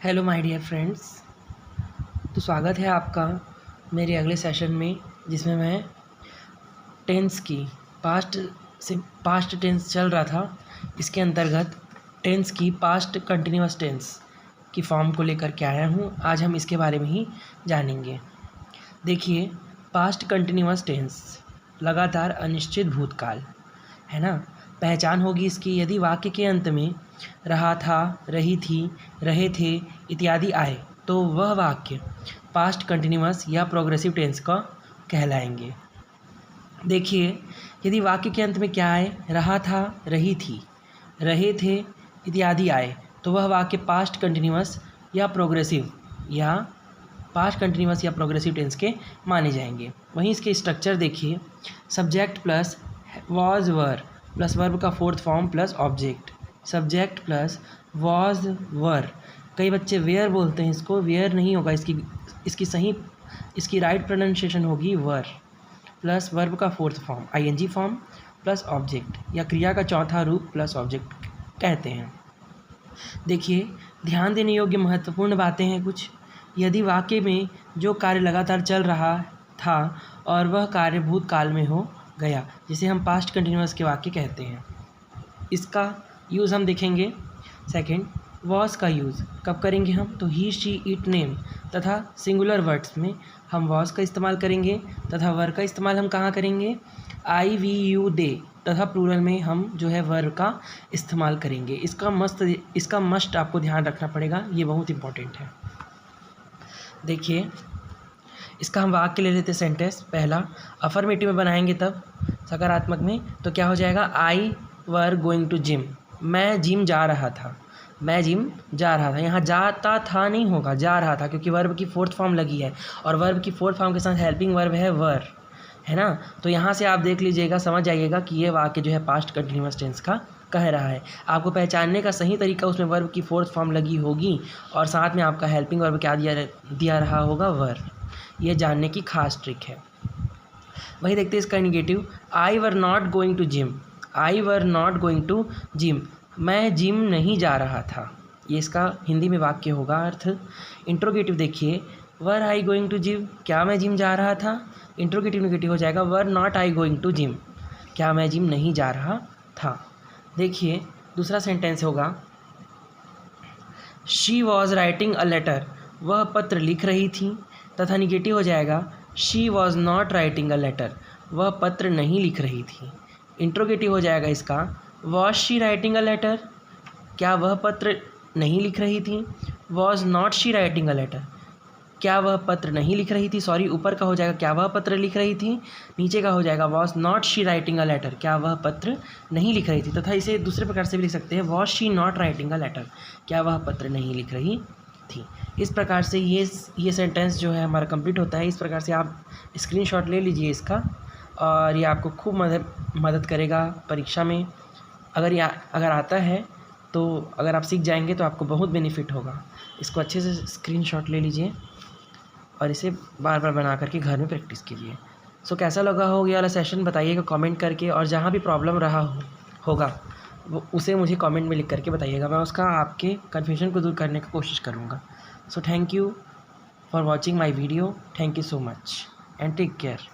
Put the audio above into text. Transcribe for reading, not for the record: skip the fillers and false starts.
Hello my dear friends. तो स्वागत है आपका मेरे अगले सेशन में, जिसमें मैं टेंस की पास्ट टेंस चल रहा था। इसके अंतर्गत टेंस की पास्ट कंटिन्यूअस टेंस की फॉर्म को लेकर के आया हूँ। आज हम इसके बारे में ही जानेंगे। देखिए, पास्ट कंटिन्यूअस टेंस लगातार अनिश्चित भूतकाल है ना। पहचान होगी इसकी, यदि वाक्य के अंत में रहा था, रही थी, रहे थे इत्यादि आए तो वह वाक्य पास्ट कंटिन्यूअस या प्रोग्रेसिव टेंस का कहलाएंगे। देखिए, यदि वाक्य के अंत में क्या आए, रहा था, रही थी, रहे थे इत्यादि आए तो वह वाक्य पास्ट कंटिन्यूअस या प्रोग्रेसिव टेंस के माने जाएंगे। वहीं इसके स्ट्रक्चर देखिए, subject plus was were plus verb का fourth form plus object. Subject plus was were, कई बच्चे वेयर बोलते हैं, इसको वेयर नहीं होगा, इसकी राइट प्रोनाउंसिएशन होगी वर, प्लस वर्ब का fourth form ING form plus object, या क्रिया का चौथा रूप प्लस ऑब्जेक्ट कहते हैं। देखिए, ध्यान देने योग्य महत्वपूर्ण बातें हैं कुछ। यदि वाक्य में जो कार्य लगातार चल रहा था और वह कार्य भूतकाल में हो गया, जिसे हम पास्ट कंटिन्यूअस के वाक्य कहते हैं। इसका यूज़ हम देखेंगे। सेकंड, वॉज का यूज़ कब करेंगे हम, तो ही, शी, इट, नेम तथा सिंगुलर वर्ड्स में हम वॉज का इस्तेमाल करेंगे तथा वर का इस्तेमाल हम कहाँ करेंगे, आई, वी, यू, दे तथा प्लूरल में हम जो है वर का इस्तेमाल करेंगे। इसका मस्ट आपको ध्यान रखना पड़ेगा, ये बहुत इंपॉर्टेंट है। देखिए, इसका हम वाक्य ले लेते सेंटेंस। पहला अफर्मेटिव में बनाएंगे, तब सकारात्मक में तो क्या हो जाएगा, आई वर गोइंग टू जिम, मैं जिम जा रहा था, मैं जिम जा रहा था। यहाँ जाता था नहीं होगा, जा रहा था, क्योंकि वर्ब की फोर्थ फॉर्म लगी है और वर्ब की फोर्थ फॉर्म के साथ हेल्पिंग वर्ब है वर, है ना। तो यहाँ से आप देख लीजिएगा, समझ जाइएगा कि ये वाक्य जो है पास्ट कंटिन्यूअस टेंस का कह रहा है। आपको पहचानने का सही तरीका, उसमें वर्ब की फोर्थ फॉर्म लगी होगी और साथ में आपका हेल्पिंग वर्ब क्या दिया रहा होगा, वर। ये जानने की खास ट्रिक है। वही देखते हैं इसका negative, I were not going to gym, I were not going to gym, मैं जिम नहीं जा रहा था। ये इसका हिंदी में वाक्य होगा अर्थ। इंट्रोगेटिव देखिए, वर आई गोइंग टू जिम, क्या मैं जिम जा रहा था। इंट्रोगेटिव निगेटिव हो जाएगा, were not I going to gym, क्या मैं जिम नहीं जा रहा था। देखिए, दूसरा सेंटेंस होगा, she was writing a letter, वह पत्र लिख रही थी, तथा निगेटिव हो जाएगा, she was not writing a letter, वह पत्र नहीं लिख रही थी। इंट्रोगेटिव हो जाएगा इसका, was she writing a letter, क्या वह पत्र नहीं लिख रही थी। Was not she writing a letter, क्या वह पत्र नहीं लिख रही थी। सॉरी, ऊपर का हो जाएगा क्या वह पत्र लिख रही थी, नीचे का हो जाएगा was not she writing a letter, क्या वह पत्र नहीं लिख रही थी। तथा इसे दूसरे प्रकार से भी लिख सकते हैं, was she not writing a letter, क्या वह पत्र नहीं लिख रही थी। इस प्रकार से ये सेंटेंस जो है हमारा कंप्लीट होता है। इस प्रकार से आप स्क्रीनशॉट ले लीजिए इसका, और ये आपको खूब मदद करेगा परीक्षा में। अगर आता है तो अगर आप सीख जाएंगे तो आपको बहुत बेनिफिट होगा। इसको अच्छे से स्क्रीनशॉट ले लीजिए और इसे बार बार बना करके घर में प्रैक्टिस कीजिए। सो कैसा लगा हो ये वाला सेशन बताइएगा कमेंट करके, और जहाँ भी प्रॉब्लम रहा होगा वो उसे मुझे कमेंट में लिख करके बताइएगा। मैं उसका आपके कन्फ्यूजन को दूर करने की कोशिश करूँगा। So thank you for watching my video, thank you so much and take care.